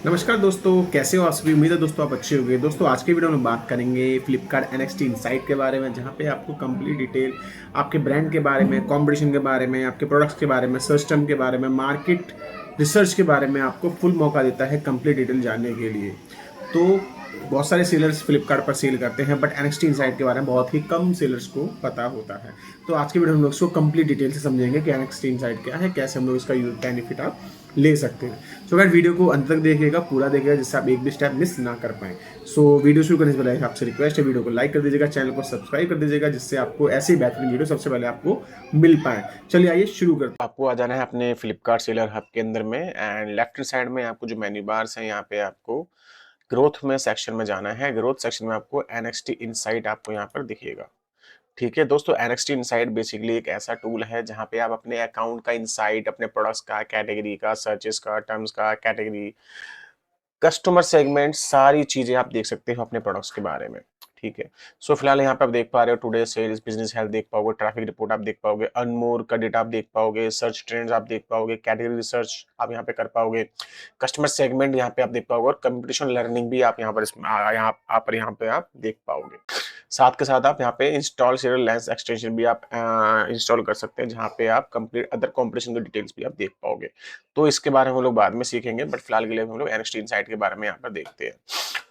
नमस्कार दोस्तों, कैसे हो आप सभी। उम्मीद है दोस्तों आप अच्छे होंगे। दोस्तों आज के वीडियो में बात करेंगे फ्लिपकार्ट NXT इनसाइट के बारे में, जहां पे आपको कंप्लीट डिटेल आपके ब्रांड के बारे में, कंपटीशन के बारे में, आपके प्रोडक्ट्स के बारे में, सिस्टम के बारे में, मार्केट रिसर्च के बारे में आपको फुल मौका देता है कंप्लीट डिटेल जानने के लिए। तो बहुत सारे सेलर्स फ्लिपकार्ट पर सेल करते हैं, बट NXT इनसाइट के बारे में बहुत ही कम सेलर्स को पता होता है। तो आज की वीडियो में हम लोग इसको कंप्लीट डिटेल से समझेंगे कि NXT इनसाइट क्या है, कैसे हम लोग इसका यूज बेनिफिट आप ले सकते हैं। सो अगर वीडियो को अंत तक देखिएगा, पूरा देखिएगा, जिससे आप एक भी स्टेप मिस ना कर पाएँ। सो वीडियो शुरू करने से पहले आपसे रिक्वेस्ट है, वीडियो को लाइक कर दीजिएगा, चैनल को सब्सक्राइब कर दीजिएगा, जिससे आपको ऐसी बेहतरीन वीडियो सबसे पहले आपको मिल पाए। चलिए आइए शुरू करते हैं। आपको आ जाना है अपने फ्लिपकार्ट सेलर हब के अंदर में, एंड लेफ्ट साइड में आपको जो मेन्यू बार्स हैं, यहाँ पे आपको ग्रोथ में सेक्शन में जाना है। ग्रोथ सेक्शन में आपको NXT इनसाइट आपको यहाँ पर दिखेगा। ठीक है दोस्तों, NXT इनसाइट बेसिकली एक ऐसा टूल है जहाँ पे आप अपने अकाउंट का इनसाइट, अपने प्रोडक्ट्स का, कैटेगरी का, सर्चेस का, टर्म्स का, कैटेगरी, कस्टमर सेगमेंट, सारी चीजें आप देख सकते हो अपने प्रोडक्ट्स के बारे में। ठीक है। सो फिलहाल यहाँ पे आप देख पा रहे हो टुडे सेल्स, बिजनेस हेल्थ देख पाओगे, ट्रैफिक रिपोर्ट आप देख पाओगे, अनमोर का डेटा आप देख पाओगे, सर्च ट्रेंड्स आप देख पाओगे, कैटेगरी रिसर्च आप यहाँ पे कर पाओगे, कस्टमर सेगमेंट यहाँ पे आप देख पाओगे, और कंपटीशन लर्निंग भी आप यहाँ पर यहाँ पे आप देख पाओगे। साथ के साथ आप यहाँ पे इंस्टॉल सीरियल लेंस एक्सटेंशन भी आप इंस्टॉल कर सकते हैं, जहाँ पे आप कंप्लीट अदर कंपटीशन की डिटेल्स भी आप देख पाओगे। तो इसके बारे में हम लोग बाद में सीखेंगे, बट फिलहाल के लिए हम लोग NXT इनसाइट के बारे में यहाँ पर देखते हैं।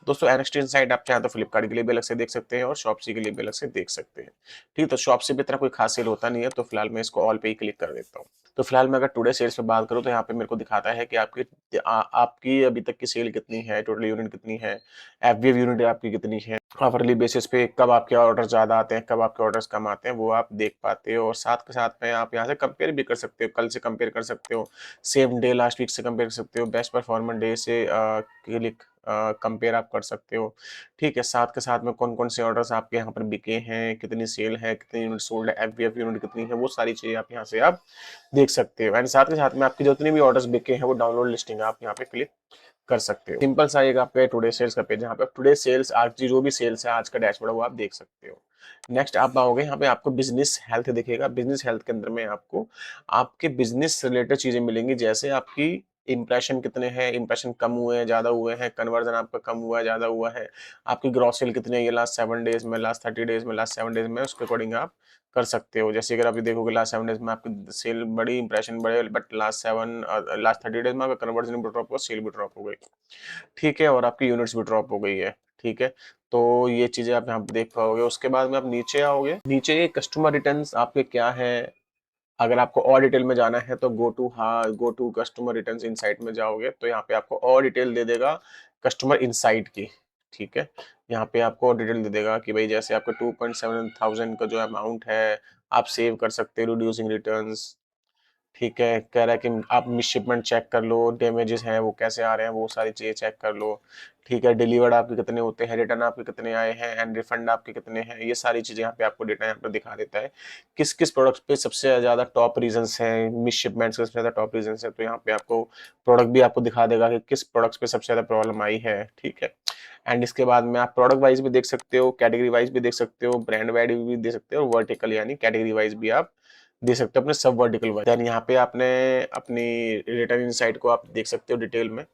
दोस्तों NXT इनसाइट आप चाहे तो फ्लिपकार्ट के लिए भी अलग से देख सकते हैं और शॉप्सी के लिए भी अलग से देख सकते हैं। ठीक है, तो शॉप्सी भी इतना कोई खास सेल होता नहीं है, तो फिलहाल मैं इसको ऑल पे ही क्लिक कर देता हूँ। तो फिलहाल मैं अगर टुडे सेल्स पे बात करूँ, तो यहाँ पे मेरे को दिखाता है कि आपकी अभी तक की सेल कितनी है, टोटल यूनिट कितनी है, FBF यूनिट आपकी कितनी है, आवरली बेसिस पे कब आपके ऑर्डर ज्यादा आते हैं, कब आपके ऑर्डर्स कम आते हैं, वो आप देख पाते हो। और साथ के साथ में आप यहाँ से कंपेयर भी कर सकते हो, कल से कंपेयर कर सकते हो, सेम डे लास्ट वीक से कंपेयर कर सकते हो, बेस्ट परफॉर्मेंस डे से क्लिक कंपेयर आप कर सकते हो। ठीक है, साथ के साथ में कौन कौन से ऑर्डर्स आपके यहाँ पर बिके हैं, कितनी सेल है, कितनी यूनिट सोल्ड है, FBF यूनिट कितनी है, वो सारी चीजें आप यहाँ से आप देख सकते हो। एंड साथ के साथ में आपकी जितनी भी ऑर्डर्स बिके हैं, वो डाउनलोड लिस्टिंग आप यहाँ पे क्लिक कर सकते हो। सिंपल सा एक आपका टुडे सेल्स का पेज, जहाँ पे टुडे सेल्स, आज की जो भी सेल्स है, आज का डैशबोर्ड वो आप देख सकते हो। नेक्स्ट आप आओगे, यहाँ पे आपको बिजनेस हेल्थ दिखेगा। बिजनेस हेल्थ के अंदर में आपको आपके बिजनेस से रिलेटेड चीजें मिलेंगी, जैसे आपकी इंप्रेशन कितने हैं, इंप्रेशन कम हुए हैं, ज्यादा हुए हैं, कन्वर्जन आपका कम हुआ है, ज्यादा हुआ है, आपकी ग्रॉस सेल कितनी है ये लास्ट 7 डेज में, लास्ट 30 डेज में, लास्ट 7 डेज में, उसके अकॉर्डिंग आप कर सकते हो। जैसे अगर आप देखोगे लास्ट 7 डेज में आपकी सेल बढ़ी, इंप्रेशन बढ़े, बट लास्ट 30 डेज में आपका कन्वर्जन भी ड्रॉप हुआ, सेल भी ड्रॉप हो गई। ठीक है, और आपकी यूनिट्स भी ड्रॉप हो गई है। ठीक है, तो ये चीजें आप यहाँ पे देख पाओगे। उसके बाद में आप नीचे आओगे, नीचे ये कस्टमर रिटर्न्स आपके क्या है। अगर आपको और डिटेल में जाना है तो go to customer returns insight में जाओगे, तो यहाँ पे आपको और डिटेल दे देगा कस्टमर इनसाइट की। ठीक है, यहाँ पे आपको और डिटेल दे देगा कि भाई जैसे आपका 2.7 थाउजेंड का जो अमाउंट है, आप सेव कर सकते हो रिड्यूसिंग रिटर्न्स। ठीक है, कह रहा है कि आप मिसशिपमेंट चेक कर लो, डैमेजेस हैं वो कैसे आ रहे हैं, वो सारी चीजें चेक कर लो। ठीक है, डिलीवर्ड आपके कितने होते हैं, रिटर्न आपके कितने आए हैं, एंड रिफंड आपके कितने हैं, ये सारी चीजें यहाँ पे आपको डेटा यहाँ पे दिखा देता है। किस किस प्रोडक्ट पे सबसे ज्यादा टॉप रीजंस हैं, मिसशिपमेंट्स के सबसे ज्यादा टॉप रीजंस है, तो यहाँ पे आपको प्रोडक्ट भी आपको दिखा देगा कि किस प्रोडक्ट्स पे सबसे ज्यादा प्रॉब्लम आई है। ठीक है, एंड इसके बाद में आप प्रोडक्ट वाइज भी देख सकते हो, कैटेगरी वाइज भी देख सकते हो, ब्रांड वाइज भी देख सकते हो, और वर्टिकल यानी कैटेगरी वाइज भी आप दे सकते हो अपने सब वर्टिकल वाइज। देन यहाँ पे आपने अपनी रिटर्न इनसाइट को आप देख सकते हो डिटेल में।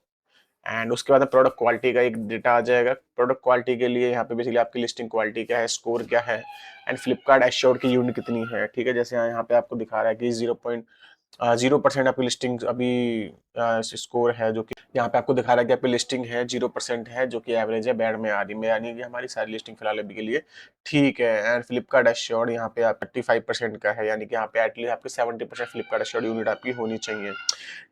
एंड उसके बाद प्रोडक्ट क्वालिटी का एक डेटा आ जाएगा। प्रोडक्ट क्वालिटी के लिए यहाँ पे बेसिकली आपकी लिस्टिंग क्वालिटी क्या है, स्कोर क्या है, एंड फ्लिपकार्ट एश्योर्ड की यूनिट कितनी है। ठीक है, जैसे यहाँ पे आपको दिखा रहा है कि 0% आपकी लिस्टिंग अभी स्कोर है, जो कि यहाँ पे आपको दिखा रहा है कि आपकी लिस्टिंग है 0% है, जो कि एवरेज है, बैड में आ रही है, यानी कि हमारी सारी लिस्टिंग फिलहाल अभी के लिए ठीक है। एंड फ्लिपकार्ट एश्योर्ड यहाँ पे आप 35% का है, यानी कि यहाँ पे एटलीस्ट आपकी 70% फ्लिपकार्ट एश्योर्ड यूनिट आपकी होनी चाहिए।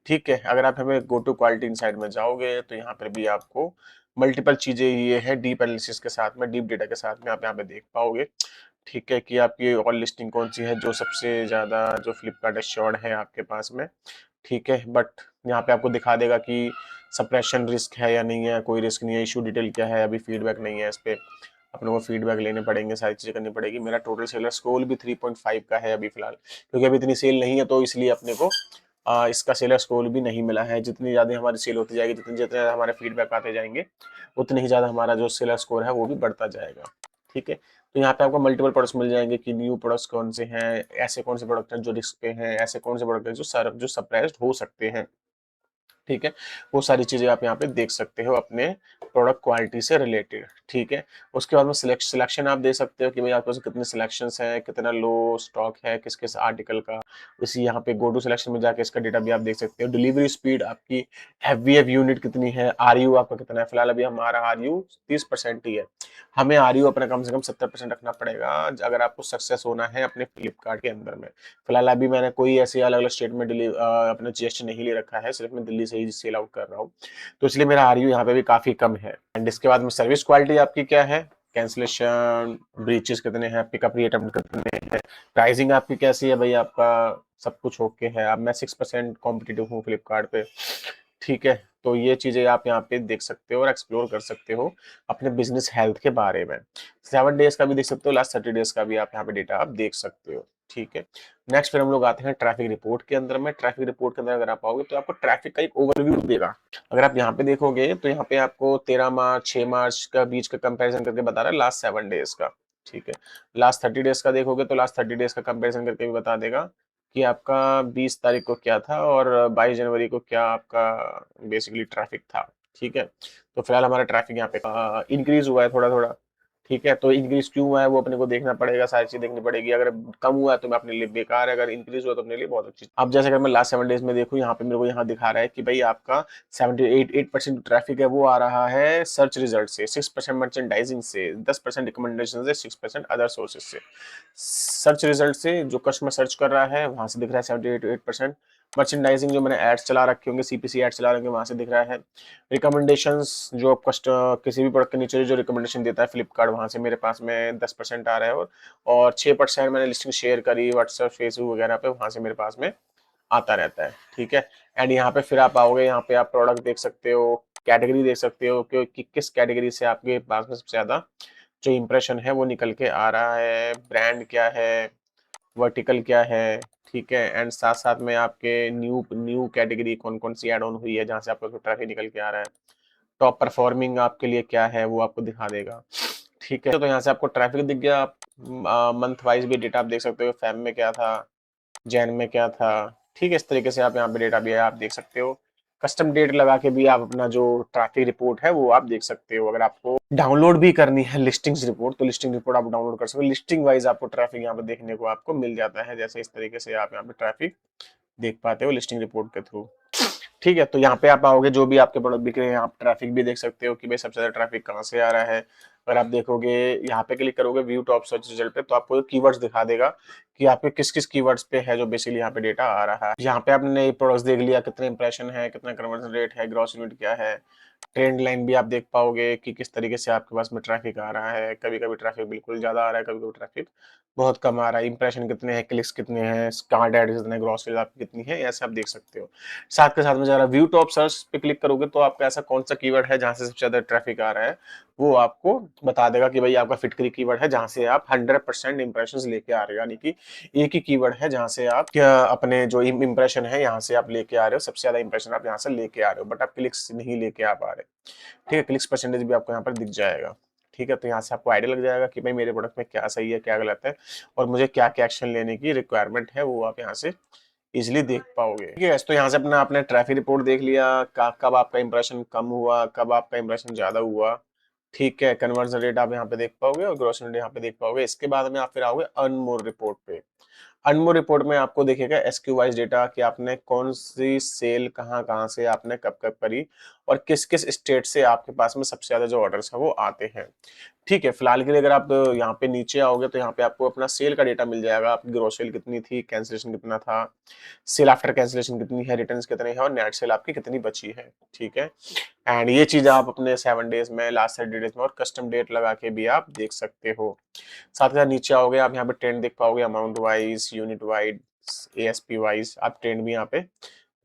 ठीक है, अगर आप हमें गो टू क्वालिटी इनसाइड में जाओगे, तो यहाँ पर भी आपको मल्टीपल चीजें ये है, डीप एनालिसिस के साथ में, डीप डेटा के साथ में आप यहाँ पे देख पाओगे। ठीक है, कि आपकी और लिस्टिंग कौन सी है जो सबसे ज्यादा जो फ्लिपकार्ट एश्योर्ड है आपके पास में। ठीक है, बट यहाँ पे आपको दिखा देगा कि सप्रेशन रिस्क है या नहीं है, कोई रिस्क नहीं है, इशू डिटेल क्या है, अभी फीडबैक नहीं है, इस पे अपने को फीडबैक लेने पड़ेंगे, सारी चीजें करनी पड़ेगी। मेरा टोटल सेलर स्कोर भी 3.5 का है अभी फिलहाल, क्योंकि अभी इतनी सेल नहीं है, तो इसलिए अपने को इसका सेलर स्कोर भी नहीं मिला है। जितनी ज्यादा हमारी सेल होती जाएगी, जितने जितने ज्यादा हमारे फीडबैक आते जाएंगे, उतने ही ज्यादा हमारा जो सेलर स्कोर है वो भी बढ़ता जाएगा। ठीक है, तो यहाँ पे आपको मल्टीपल प्रोडक्ट्स मिल जाएंगे कि न्यू प्रोडक्ट्स कौन से हैं, ऐसे कौन से प्रोडक्ट हैं जो रिस्क पे हैं, ऐसे कौन से प्रोडक्ट हैं जो सप्राइज्ड हो सकते हैं। ठीक है। वो सारी चीजें आप यहाँ पे देख सकते हो अपने प्रोडक्ट क्वालिटी से रिलेटेड। ठीक है। उसके बाद में सिलेक्शन आप दे सकते हो कि भाई आपके पास कितने सिलेक्शंस हैं, कितना लो स्टॉक है किस किस आर्टिकल का। इसी यहाँ पे गो टू सिलेक्शन में जाके इसका डेटा भी आप देख सकते हो। डिलीवरी स्पीड आपकी, एफवीएफ यूनिट कितनी है, आरयू आपका कितना है। फिलहाल अभी हमारा आरयू 30% ही है, हमें आरयू अपना कम से कम 70% रखना पड़ेगा अगर आपको सक्सेस होना है अपने फ्लिपकार्ट के अंदर में। फिलहाल अभी मैंने कोई ऐसे अलग अलग स्टेट में अपना जीएसटी नहीं ले रखा है, सिर्फ मैं दिल्ली से ही सेल आउट कर रहा हूँ, तो इसलिए मेरा आरयू यहाँ पे भी काफी कम है। एंड इसके बाद में सर्विस क्वालिटी आपकी क्या है, कैंसिलेशन ब्रीचेस कितने हैं, पिकअप रेट कितने हैं, प्राइसिंग आपकी कैसी है, भाई आपका सब कुछ ओके है। अब मैं 6% कॉम्पिटिटिव हूँ फ्लिपकार्ट पे। ठीक है। तो ये चीजें आप यहाँ पे देख सकते हो और एक्सप्लोर कर सकते हो अपने बिजनेस हेल्थ के बारे में। 7 डेज का भी देख सकते हो, लास्ट 30 डेज का भी आप यहाँ पे डेटा आप देख सकते हो। ठीक है। नेक्स्ट फिर हम लोग आते हैं ट्रैफिक रिपोर्ट के अंदर में। ट्रैफिक रिपोर्ट के अंदर अगर आप आओगे तो आपको ट्रैफिक का एक ओवरव्यू देगा। अगर आप यहाँ पे देखोगे तो यहाँ पे आपको 13 मार्च 6 मार्च का बीच का कंपैरिजन करके बता रहा है लास्ट 7 डेज का। ठीक है। लास्ट 30 डेज का देखोगे तो लास्ट 30 डेज का कंपैरिजन करके भी बता देगा कि आपका 20 तारीख को क्या था और 22 जनवरी को क्या आपका बेसिकली ट्रैफिक था। ठीक है। तो फिलहाल हमारा ट्रैफिक यहाँ पे इंक्रीज हुआ है थोड़ा थोड़ा। ठीक है। तो इंक्रीज क्यों हुआ है वो अपने को देखना पड़ेगा, सारी चीज देखनी पड़ेगी। अगर कम हुआ है तो मैं अपने लिए बेकार है, अगर इंक्रीज हुआ तो अपने लिए बहुत अच्छी। अब जैसे अगर मैं लास्ट 7 डेज में देखूं, यहाँ पे मेरे को यहाँ दिखा रहा है कि भाई आपका 78% ट्रैफिक है वो आ रहा है सर्च रिजल्ट से, 6% मर्चेंडाइजिंग से, 10% रिकमेंडेशन से, 6% अदर सोर्सेज से। सर्च रिजल्ट से जो कस्टमर सर्च कर रहा है वहां से दिख रहा है 78%। मर्चेंडाइजिंग जो मैंने एड्स चला रखे होंगे, सीपीसी एड्स चला रखे होंगे, वहां से दिख रहा है। रिकमेंडेशंस जो आप किसी भी प्रोडक्ट के नीचे जो रिकमेंडेशन देता है फ्लिपकार्ट, वहां से मेरे पास में 10% आ रहा है। और 6% मैंने लिस्टिंग शेयर करी व्हाट्सएप फेसबुक वगैरह पे, वहां से मेरे पास में आता रहता है। ठीक है। एंड यहाँ पे फिर आप आओगे, यहाँ पे आप प्रोडक्ट देख सकते हो, कैटेगरी देख सकते हो कि किस कैटेगरी से आपके पास में सबसे ज्यादा जो इंप्रेशन है वो निकल के आ रहा है, ब्रांड क्या है, वर्टिकल क्या है। ठीक है। एंड साथ साथ में आपके न्यू न्यू कैटेगरी कौन कौन सी ऐड ऑन हुई है जहां से आपका ट्रैफिक निकल के आ रहा है, टॉप परफॉर्मिंग आपके लिए क्या है वो आपको दिखा देगा। ठीक है। तो यहाँ से आपको ट्रैफिक दिख गया। आप मंथ वाइज भी डेटा आप देख सकते हो, फैब में क्या था, जैन में क्या था। ठीक है। इस तरीके से आप यहाँ पे डेटा भी आप देख सकते हो। कस्टम डेट लगा के भी आप अपना जो ट्रैफिक रिपोर्ट है वो आप देख सकते हो। अगर आपको डाउनलोड भी करनी है लिस्टिंग्स रिपोर्ट तो लिस्टिंग रिपोर्ट आप डाउनलोड कर सकते हो। लिस्टिंग वाइज आपको ट्रैफिक यहाँ पे देखने को आपको मिल जाता है, जैसे इस तरीके से आप यहाँ पे ट्रैफिक देख पाते हो लिस्टिंग रिपोर्ट के थ्रू। ठीक है। तो यहाँ पे आप आओगे, जो भी आपके प्रोडक्ट बिक रहे हैं आप ट्रैफिक भी देख सकते हो कि भाई सबसे ज्यादा ट्रैफिक कहाँ से आ रहा है। अगर आप देखोगे यहाँ पे क्लिक करोगे व्यू टॉप सर्च रिजल्ट पे, तो आपको कीवर्ड्स दिखा देगा कि आपके किस किस कीवर्ड्स पे है जो बेसिकली यहाँ पे डेटा आ रहा है। यहाँ पे आपने प्रोडक्ट्स देख लिया, कितने इंप्रेशन है, कितना कन्वर्जन रेट है, ग्रॉस यूनिट क्या है। ट्रेंड लाइन भी आप देख पाओगे कि किस तरीके से आपके पास में ट्रैफिक आ रहा है। कभी कभी ट्रैफिक बिल्कुल ज्यादा आ रहा है, कभी कभी ट्रैफिक बहुत कम आ रहा है। इंप्रेशन कितने हैं, क्लिक्स कितने हैं, कार्ड एड कितने, ग्रॉस आपकी कितनी है, ऐसे आप देख सकते हो। साथ के साथ में जरा व्यू टॉप सर्च पे क्लिक करोगे तो आपका ऐसा कौन सा कीवर्ड है जहां से सबसे ज्यादा ट्रैफिक आ रहा है वो आपको बता देगा कि भाई आपका फिटकरी कीवर्ड है जहां से आप 100% इंप्रेशन लेके आ रहे हो। यानी कि एक ही कीवर्ड है जहां से आप क्या अपने जो इंप्रेशन है यहाँ से आप लेके आ रहे हो, सबसे ज्यादा इंप्रेशन आप यहाँ से लेके आ रहे हो, बट आप क्लिक्स नहीं लेके आ पा रहे। ठीक है। क्लिक्स परसेंटेज भी आपको यहाँ पर दिख जाएगा। ठीक है। तो यहाँ से आपको आइडिया लग जाएगा कि भाई मेरे प्रोडक्ट में क्या सही है क्या गलत है और मुझे क्या क्या एक्शन लेने की रिक्वायरमेंट है, वो आप यहाँ से इजिली देख पाओगे। ठीक है। तो यहाँ से अपना आपने ट्रैफिक रिपोर्ट देख लिया, कब आपका इंप्रेशन कम हुआ, कब आपका इंप्रेशन ज्यादा हुआ। ठीक है। कन्वर्जन रेट आप यहाँ पे देख पाओगे और ग्रॉस रेट यहाँ पे देख पाओगे। इसके बाद में आप फिर आओगे अर्न मोर रिपोर्ट पे। अनमोल रिपोर्ट में आपको देखेगा एसक्यू वाइज डेटा कि आपने कौन सी सेल कहाँ कहाँ से आपने कब कब करी और किस किस स्टेट से आपके पास में सबसे ज्यादा जो ऑर्डर्स है वो आते हैं। ठीक है। फिलहाल के लिए अगर आप यहाँ पे नीचे आओगे तो यहाँ पे आपको अपना सेल का डेटा मिल जाएगा, आपकी ग्रोस सेल कितनी थी, कैंसिलेशन कितना था, सेल आफ्टर कैंसिलेशन कितनी है, रिटर्न्स कितने हैं और नेट सेल आपकी कितनी बची है। ठीक है। एंड ये चीज आप अपने 7 डेज में, लास्ट 30 डेज में और कस्टम डेट लगा के भी आप देख सकते हो। साथ ही साथ नीचे आओगे आप यहाँ पे ट्रेंड देख पाओगे, amount wise, unit wise, ASP wise आप ट्रेंड भी यहाँ पे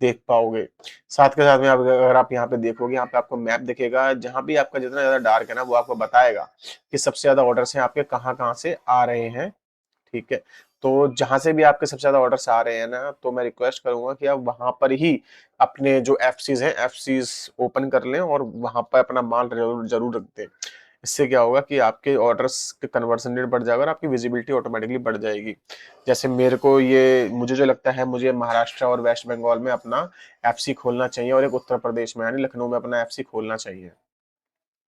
देख पाओगे। साथ के साथ में आप अगर आप यहाँ पे देखोगे, यहाँ पे आपको मैप दिखेगा, जहां भी आपका जितना ज्यादा डार्क है ना वो आपको बताएगा कि सबसे ज्यादा ऑर्डर्स हैं आपके कहाँ कहाँ से आ रहे हैं। ठीक है। तो जहां से भी आपके सबसे ज्यादा ऑर्डर्स आ रहे हैं ना, तो मैं रिक्वेस्ट करूंगा कि आप वहां पर ही अपने जो एफसीज हैं एफसीज ओपन कर लें और वहां पर अपना माल जरूर जरूर रख दें। इससे क्या होगा कि आपके ऑर्डर्स के कन्वर्सन रेट बढ़ जाएगा और आपकी विजिबिलिटी ऑटोमेटिकली बढ़ जाएगी। जैसे मेरे को ये मुझे जो लगता है, मुझे महाराष्ट्र और वेस्ट बंगाल में अपना एफसी खोलना चाहिए और एक उत्तर प्रदेश में यानी लखनऊ में अपना एफसी खोलना चाहिए।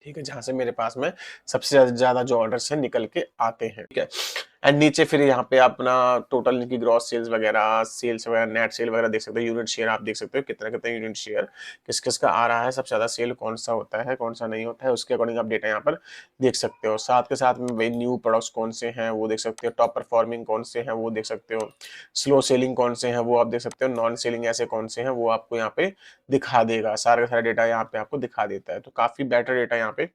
ठीक है, जहां से मेरे पास में सबसे ज्यादा जो ऑर्डर्स है निकल के आते हैं। ठीक है, एंड नीचे फिर यहाँ पे अपना टोटल इनकी ग्रॉस सेल्स वगैरह, सेल्स वगैरह, नेट सेल वगैरह देख सकते हो। यूनिट शेयर आप देख सकते हो कितना कितना यूनिट शेयर किस किस का आ रहा है, सबसे ज्यादा सेल कौन सा होता है कौन सा नहीं होता है, उसके अकॉर्डिंग आप डेटा यहाँ पर देख सकते हो। साथ के साथ में भाई न्यू प्रोडक्ट्स कौन से हैं वो देख सकते हो, टॉप परफॉर्मिंग कौन से हैं वो देख सकते हो, स्लो सेलिंग कौन से हैं वो आप देख सकते हो, नॉन सेलिंग ऐसे कौन से हैं वो आपको यहाँ पे दिखा देगा। सारा का सारा डेटा यहाँ पे आपको दिखा देता है, तो काफी बेटर डेटा यहाँ पे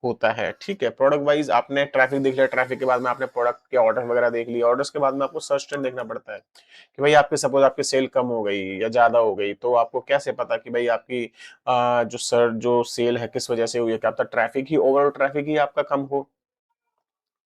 होता है। ठीक है, प्रोडक्ट वाइज आपने ट्रैफिक देख लिया, ट्रैफिक के बाद में आपने प्रोडक्ट के ऑर्डर वगैरह देख लिया, ऑर्डर्स के बाद में आपको सर्च ट्रेंड देखना पड़ता है कि भाई आपके सपोज आपकी सेल कम हो गई या ज्यादा हो गई, तो आपको कैसे पता कि भाई आपकी जो सेल है किस वजह से हुई है, क्या पता ट्रैफिक ही, ओवरऑल ट्रैफिक ही आपका कम हो।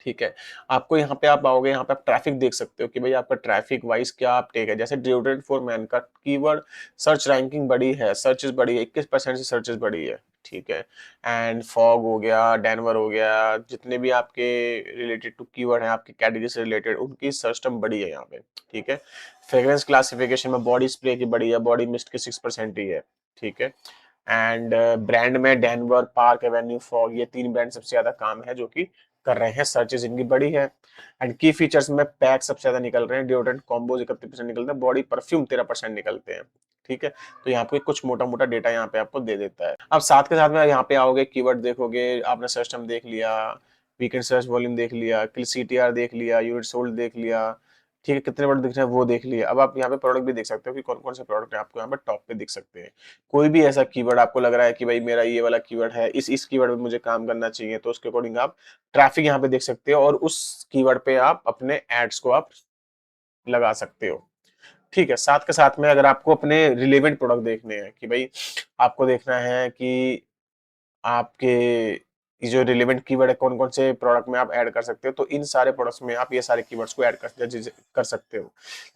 ठीक है, आपको यहाँ पे आप आओगे, यहाँ पे आप ट्रैफिक देख सकते हो कि भाई आपका ट्रैफिक वाइज क्या अपटेक है। जैसे डिओड्रेंट फॉर मैन का कीवर्ड सर्च रैंकिंग बढ़ी है, सर्चेस बढ़ी है, 21% से सर्चेस बढ़ी है। ठीक है, एंड फॉग हो गया, डेनवर हो गया, जितने भी आपके रिलेटेड टू कीवर्ड है आपकी कैटेगरी से रिलेटेड, उनकी सर्च टर्म बढ़ी है यहाँ पे। ठीक है, फ्रेग्रेंस क्लासिफिकेशन में बॉडी स्प्रे की बढ़ी है, बॉडी मिस्ट की 6% ही है। ठीक है, एंड ब्रांड में डेनवर, पार्क एवेन्यू, फॉग, ये 3 ब्रांड सबसे ज्यादा काम है जो कि कर रहे हैं, सर्चेज इनकी बड़ी है। एंड की फीचर्स में पैक सबसे ज्यादा निकल रहे हैं, डिओड्रेंट कॉम्बोज 31% निकलते हैं, बॉडी परफ्यूम 13% निकलते हैं। ठीक है, तो यहाँ पे कुछ मोटा मोटा डेटा यहाँ पे आपको दे देता है। अब साथ के साथ में यहाँ पे आओगे, कीवर्ड देखोगे, आपने सर्च टर्म देख लिया, वीकेंड सर्च वॉल्यूम देख लिया, किल सीटीआर देख लिया, यूनिट सोल्ड देख लिया। ठीक है, कितने वर्ड दिख रहे हैं वो देख लिया। अब आप यहाँ पे प्रोडक्ट भी देख सकते हो कि कौन कौन से प्रोडक्ट है, आपको यहाँ पे टॉप पे दिख सकते हैं। कोई भी ऐसा कीवर्ड आपको लग रहा है कि भाई मेरा ये वाला कीवर्ड है, इस कीवर्ड में मुझे काम करना चाहिए, तो उसके अकॉर्डिंग आप ट्रैफिक यहाँ पे देख सकते हो और उस कीवर्ड पे आप अपने एड्स को आप लगा सकते हो। ठीक है, साथ के साथ में अगर आपको अपने रिलेवेंट प्रोडक्ट देखने हैं कि भाई आपको देखना है कि आपके ये जो रिलेवेंट कीवर्ड है कौन कौन से प्रोडक्ट में आप ऐड कर सकते हो, तो इन सारे प्रोडक्ट्स में आप ये सारे कीवर्ड्स को ऐड कर सकते हो।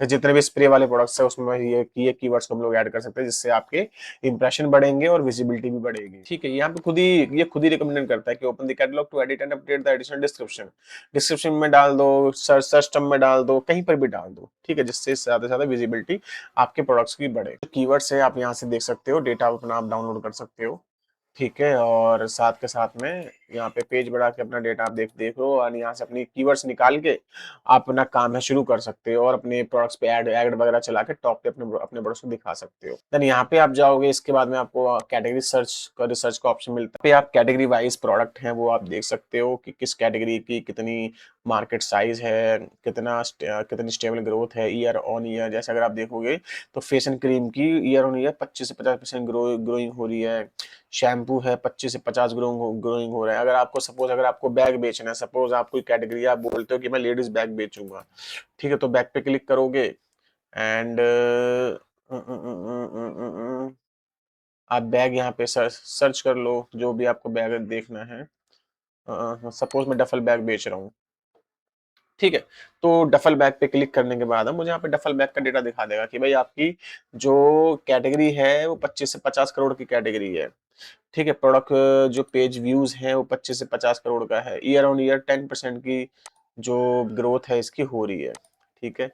तो जितने भी स्प्रे वाले प्रोडक्ट्स है उसमें ये कीवर्ड्स को हम लोग ऐड कर सकते हैं, जिससे आपके इंप्रेशन बढ़ेंगे और विजिबिलिटी भी बढ़ेगी। ठीक है, यहाँ पे खुद ही रिकमेंड करता है कि open the catalogue to edit and update the additional description. Description में डाल दो, सर्च टर्म में डाल दो, कहीं पर भी डाल दो। ठीक है, जिससे ज्यादा से ज्यादा विजिबिलिटी आपके प्रोडक्ट्स की बढ़े। कीवर्ड्स है आप यहाँ से देख सकते हो, डेटा अपना आप डाउनलोड कर सकते हो। ठीक है, और साथ के साथ में यहाँ पे पेज बढ़ा के अपना डेटा आप देख लो और यहाँ से अपनी कीवर्ड्स निकाल के आप अपना काम है शुरू कर सकते हो और अपने प्रोडक्ट्स पे ऐड वगैरह चला के टॉप पे अपने अपने प्रोडक्ट्स को दिखा सकते हो। देन यहाँ पे आप जाओगे, इसके बाद में आपको कैटेगरी रिसर्च का ऑप्शन मिलता है। पे आप कैटेगरी वाइज प्रोडक्ट हैं वो आप देख सकते हो कि किस कैटेगरी की कितनी मार्केट साइज है, कितनी स्टेबल ग्रोथ है ईयर ऑन ईयर। जैसे अगर आप देखोगे तो फेस एंड क्रीम की ईयर ऑन ईयर 25 से 50% ग्रोइंग हो रही है। शैम्पू है 25 से 50 ग्रोइंग हो रहा है। अगर आपको सपोज अगर आपको बैग बेचना है, सपोज आप कोई कैटेगरी आप बोलते हो कि मैं लेडीज बैग बेचूंगा, ठीक है, तो बैग पे क्लिक करोगे एंड आप बैग यहाँ पे सर्च कर लो जो भी आपको बैग देखना है। सपोज मैं डफल बैग बेच रहा हूँ, ठीक है, तो डफल बैग पे क्लिक करने के बाद मुझे यहाँ पे डफल बैग का डेटा दिखा देगा कि भाई आपकी जो कैटेगरी है वो 25 से 50 करोड़ की कैटेगरी है। ठीक है, प्रोडक्ट जो पेज व्यूज हैं वो 25 से 50 करोड़ का है, ईयर ऑन ईयर 10% की जो ग्रोथ है इसकी हो रही है। ठीक है,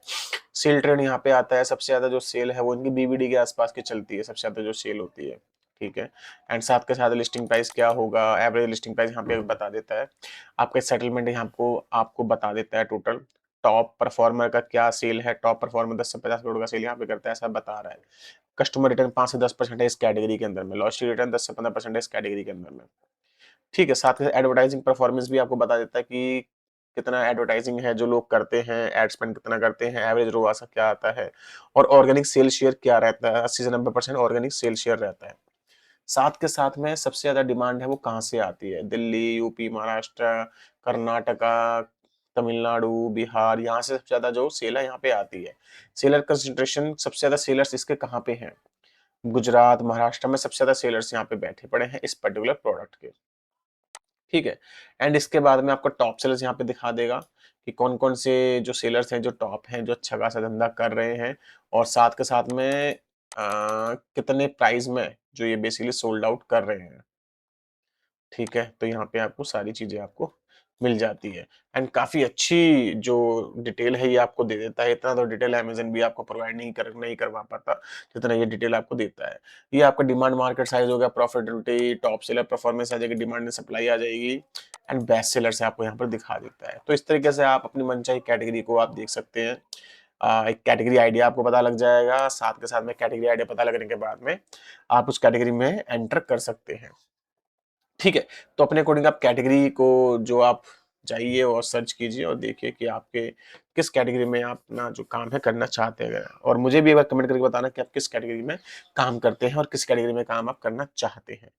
सेल ट्रेंड यहाँ पे आता है, सबसे ज्यादा जो सेल है वो इनकी बीबीडी के आसपास की चलती है, सबसे ज्यादा जो सेल होती है। ठीक है, एंड साथ के साथ लिस्टिंग प्राइस क्या होगा, एवरेज लिस्टिंग प्राइस यहाँ पे बता देता है। आपका सेटलमेंट यहाँ आपको आपको बता देता है टोटल। टॉप परफॉर्मर का क्या सेल है, टॉप परफॉर्मर 10 से 50 करोड़ का सेल यहाँ पे करता है, ऐसा बता रहा है। कस्टमर रिटर्न 5 से 10% है इस कैटेगरी के अंदर में, लॉयल्टी रिटर्न 10 से 15% है इस कैटेगरी के अंदर में। ठीक है, साथ ही एडवर्टाइजिंग परफॉर्मेंस भी आपको बता देता है कि कितना एडवर्टाइजिंग है जो लोग करते हैं, एड स्पेंड कितना करते हैं, एवरेज रोआसा क्या आता है, और ऑर्गेनिक सेल शेयर क्या रहता है, 80 से 90% ऑर्गेनिक सेल शेयर रहता है। साथ के साथ में सबसे ज्यादा डिमांड है वो कहाँ से आती है, दिल्ली, यूपी, महाराष्ट्र, कर्नाटका, तमिलनाडु, बिहार, यहाँ से सबसे ज्यादा जो सेल है यहाँ पे आती है। सेलर कंसंट्रेशन सबसे ज्यादा सेलर्स इसके कहाँ पे हैं, गुजरात, महाराष्ट्र में सबसे ज्यादा सेलर्स यहाँ पे बैठे पड़े हैं इस पर्टिकुलर प्रोडक्ट के। ठीक है, एंड इसके बाद में आपको टॉप सेलर्स यहाँ पे दिखा देगा कि कौन कौन से जो सेलर्स हैं जो टॉप हैं जो अच्छा खासा धंधा कर रहे हैं, और साथ के साथ में कितने प्राइस में जो ये बेसिकली सोल्ड आउट कर रहे हैं। ठीक है, तो यहाँ पे आपको सारी चीज़ें आपको मिल जाती है एंड काफ़ी अच्छी जो डिटेल है ये आपको दे देता है। इतना तो डिटेल अमेज़न भी आपको प्रोवाइड नहीं करवा पाता, जितना ये डिटेल आपको देता है। ये आपका डिमांड मार्केट साइज़ हो गया, प्रॉफिटेबिलिटी, टॉप सेलर परफॉर्मेंस आ जाएगी, डिमांड एंड सप्लाई आ जाएगी एंड बेस्ट सेलर से आपको यहाँ पर दिखा देता है। तो इस तरीके से आप अपनी मनचाही कैटेगरी को आप देख सकते हैं। एक कैटेगरी आइडिया आपको पता लग जाएगा, साथ के साथ में कैटेगरी आइडिया पता लगने के बाद में आप उस कैटेगरी में एंटर कर सकते हैं। ठीक है, तो अपने अकॉर्डिंग आप कैटेगरी को जो आप जाइए और सर्च कीजिए और देखिए कि आपके किस कैटेगरी में आप अपना जो काम है करना चाहते हैं। और मुझे भी एक बार कमेंट करके बताना कि आप किस कैटेगरी में काम करते हैं और किस कैटेगरी में काम आप करना चाहते हैं।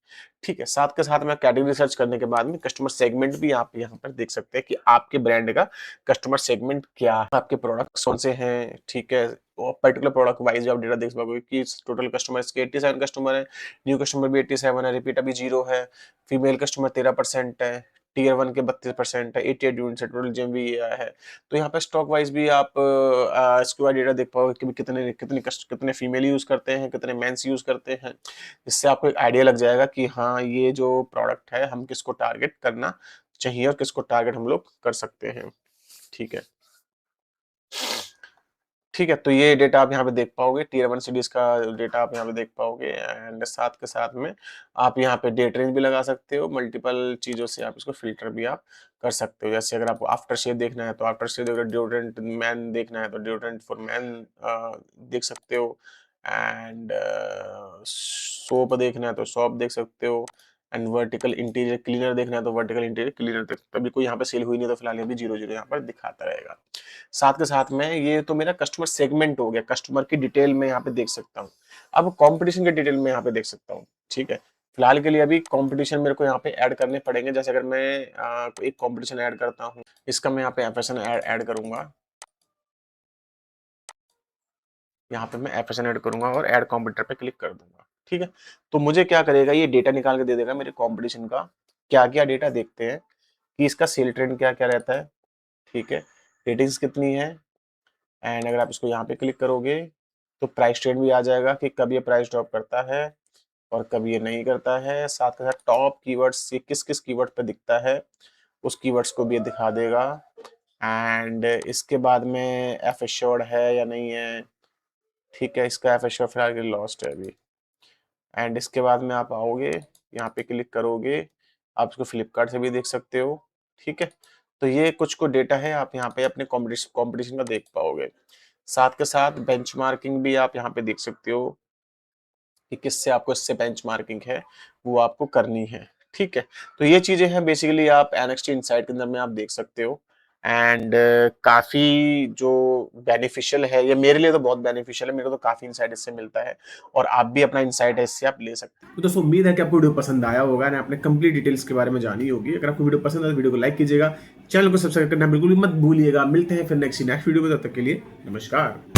ठीक है, साथ के साथ में कैटेगरी सर्च करने के बाद में कस्टमर सेगमेंट भी आप यहाँ पर देख सकते हैं कि आपके ब्रांड का कस्टमर सेगमेंट क्या है, आपके प्रोडक्ट्स कौन से हैं। ठीक है, और पर्टिकुलर प्रोडक्ट वाइज आप डेटा देख पाओगे कि टोटल कस्टमर के 87 कस्टमर है, न्यू कस्टमर भी 87 है, रिपीट अभी 0 है, फीमेल कस्टमर 13% है, टियर 1 के 32% है, 88 यूनिट से टोटल जीएमवी ये आया है। तो यहाँ पे स्टॉक वाइज भी आप इसके बाद डेटा देख पाओगे कि कितने फीमेल यूज करते हैं, कितने मेंस यूज करते हैं। इससे आपको एक आइडिया लग जाएगा कि हाँ ये जो प्रोडक्ट है हम किसको टारगेट करना चाहिए और किसको टारगेट हम लोग कर सकते हैं। ठीक है, ठीक है, तो ये डेटा आप यहाँ पे देख पाओगे, टियर 1 सिटीज का डेटा आप यहाँ पे देख पाओगे एंड साथ के साथ में आप यहाँ पे डेट रेंज भी लगा सकते हो, मल्टीपल चीज़ों से आप इसको फिल्टर भी आप कर सकते हो। जैसे अगर आपको आफ्टर शेव देखना है तो आफ्टर शेव, अगर डिओड्रेंट मैन देखना है तो डिओड्रेंट फॉर मैन देख सकते हो एंड सोप देखना है तो सोप देख सकते हो एंड वर्टिकल इंटीरियर क्लीनर देखना है तो वर्टिकल इंटीरियर क्लीनर देख सकते हो। अभी कोई यहाँ पे सेल हुई नहीं तो फिलहाल अभी 0 यहाँ पर दिखाता रहेगा। साथ के साथ में ये तो मेरा कस्टमर सेगमेंट हो गया, कस्टमर की डिटेल में यहाँ पे देख सकता हूँ। अब कंपटीशन की डिटेल में यहाँ पे देख सकता हूँ। ठीक है, फिलहाल के लिए अभी कंपटीशन मेरे को यहाँ पे ऐड करने पड़ेंगे। जैसे अगर मैं एक कंपटीशन ऐड करता हूँ, इसका मैं यहाँ पे एफएसएन ऐड करूंगा, यहाँ पे मैं एफएसएन ऐड करूंगा और ऐड कॉम्पिटिटर पे क्लिक कर दूंगा। ठीक है, तो मुझे क्या करेगा, ये डेटा निकाल के दे देगा मेरे कॉम्पिटिशन का। क्या क्या डेटा देखते हैं कि इसका सेल ट्रेंड क्या क्या रहता है। ठीक है, रेटिंग्स कितनी है एंड अगर आप इसको यहाँ पे क्लिक करोगे तो प्राइस ट्रेंड भी आ जाएगा कि कब ये प्राइस ड्रॉप करता है और कब ये नहीं करता है। साथ के साथ टॉप कीवर्ड्स ये किस किस कीवर्ड पे दिखता है उस कीवर्ड्स को भी ये दिखा देगा एंड इसके बाद में एफ एश्योर्ड है या नहीं है। ठीक है, इसका एफ एश्योर्ड फिलहाल के लॉस्ट है अभी एंड इसके बाद में आप आओगे यहाँ पे क्लिक करोगे, आप इसको फ्लिपकार्ट से भी देख सकते हो। ठीक है, तो ये कुछ को डेटा है, आप यहाँ पे अपने कॉम्पिटिशन का देख पाओगे। साथ के साथ बेंचमार्किंग भी आप यहाँ पे देख सकते हो कि किससे आपको इससे बेंचमार्किंग है वो आपको करनी है। ठीक है, तो ये चीजें हैं बेसिकली आप एनएक्सटी इनसाइट के अंदर में आप देख सकते हो एंड काफी जो बेनिफिशियल है, ये मेरे लिए तो बहुत बेनिफिशियल है, मेरे को तो काफी इनसाइट इससे मिलता है और आप भी अपना इनसाइट है इससे आप ले सकते हैं। तो दोस्तों उम्मीद है कि आपको वीडियो पसंद आया होगा ना, आपने कंप्लीट डिटेल्स के बारे में जानी होगी। अगर आपको वीडियो पसंद आए तो वीडियो को लाइक कीजिएगा, चैनल को सब्सक्राइब करना बिल्कुल भी मत भूलिएगा। मिलते हैं फिर नेक्स्ट वीडियो में, तब तक के लिए नमस्कार।